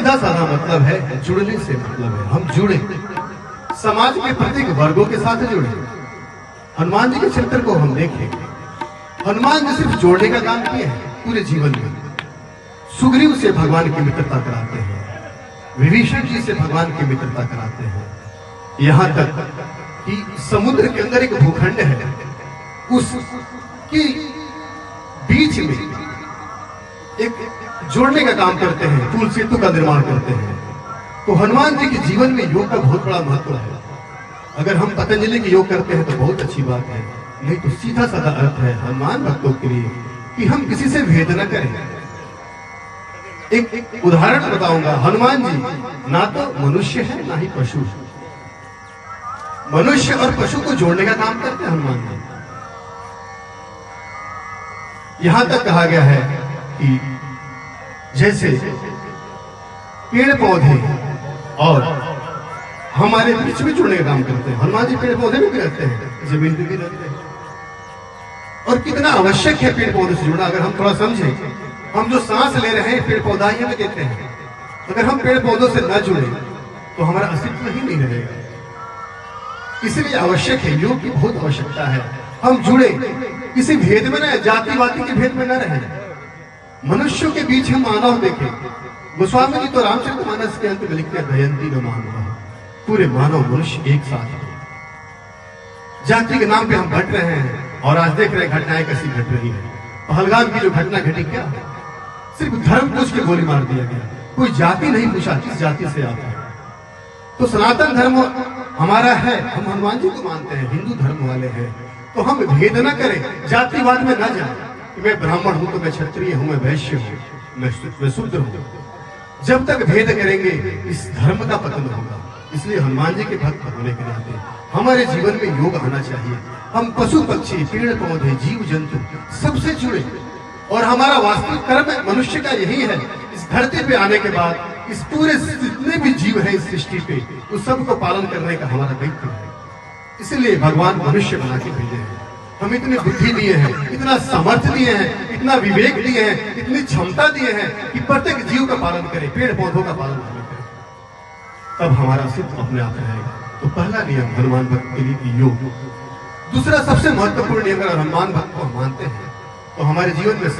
सीधा साधा मतलब है, जुड़ने से मतलब है, हम जुड़े समाज के प्रत्येक वर्गों के साथ जुड़े। हनुमान जी के चरित्र को हम देखें, हनुमान जी सिर्फ जोड़ने का काम किए हैं पूरे जीवन में। सुग्रीव से भगवान की मित्रता कराते हैं, विभीषण जी से भगवान की मित्रता कराते हैं, यहां तक कि समुद्र के अंदर एक भूखंड है, उसकी बीच में एक जोड़ने का काम करते हैं, पुल सेतु का निर्माण करते हैं। तो हनुमान जी के जीवन में योग का बहुत बड़ा महत्व है। अगर हम पतंजलि के योग करते हैं तो बहुत अच्छी बात है, नहीं तो सीधा साधा अर्थ है हनुमान भक्तों के लिए कि हम किसी से भेद न करें। एक उदाहरण बताऊंगा, हनुमान जी ना तो मनुष्य है ना ही पशु। मनुष्य और पशु को जोड़ने का काम करते हैं हनुमान जी। यहां तक कहा गया है कि जैसे पेड़ पौधे और हमारे बीच में जुड़ने का काम करते हैं, हनुमान जी पेड़ पौधे में भी रहते हैं, जमीन पे भी रहते हैं। और कितना आवश्यक है पेड़ पौधे से जुड़ना, अगर हम थोड़ा समझें। हम जो सांस ले रहे हैं पेड़ पौधा ही हमें देते हैं। अगर हम पेड़ पौधों से न जुड़े तो हमारा अस्तित्व ही नहीं रहेगा। इसलिए आवश्यक है, योग की बहुत आवश्यकता है। हम जुड़े, किसी भेद में न, जातिवादी के भेद में न रहे। मनुष्यों के बीच हम मानव देखें। गोस्वामी जी तो रामचरितमानस के अंत में लिखते हैं, दयंती न मानव, पूरे मानव मनुष्य एक साथ है। जाति के नाम पे हम घट रहे हैं और आज देख रहे हैं घटनाएं कैसी घट रही है। पहलगाम की जो घटना घटी, क्या है? सिर्फ धर्म पूछ के गोली मार दिया गया, कोई जाति नहीं पूछा किस जाति से आप हैं। तो सनातन धर्म हमारा है, हम हनुमान जी को मानते हैं, हिंदू धर्म वाले हैं, तो हम भेद न करें, जातिवाद में न जाए कि मैं ब्राह्मण हूं तो मैं क्षत्रिय हूं, मैं वैश्य हूं, मैं शूद्र हूं। जब तक भेद करेंगे इस धर्म का पतन होगा। इसलिए हनुमान जी के भक्त होने के नाते हमारे जीवन में योग आना चाहिए। हम पशु पक्षी, पेड़ पौधे, जीव जंतु सबसे जुड़े। और हमारा वास्तविक कर्म मनुष्य का यही है, इस धरती पे आने के बाद इस पूरे जितने भी जीव हैं इस सृष्टि पे, उस सबको पालन करने का हमारा दायित्व है। इसलिए भगवान मनुष्य बना के भेजे हैं। हम इतनी बुद्धि दिए हैं, इतना सामर्थ्य दिए हैं, इतना विवेक दिए हैं, इतनी क्षमता दिए हैं कि प्रत्येक जीव का पालन करें, पेड़ पौधों का पालन करें, तब हमारा अस्तित्व अपने आप रहेगा। तो पहला नियम हनुमान भक्त के लिए योग। दूसरा सबसे महत्वपूर्ण नियम, अगर हनुमान भक्त को मानते हैं तो हमारे जीवन में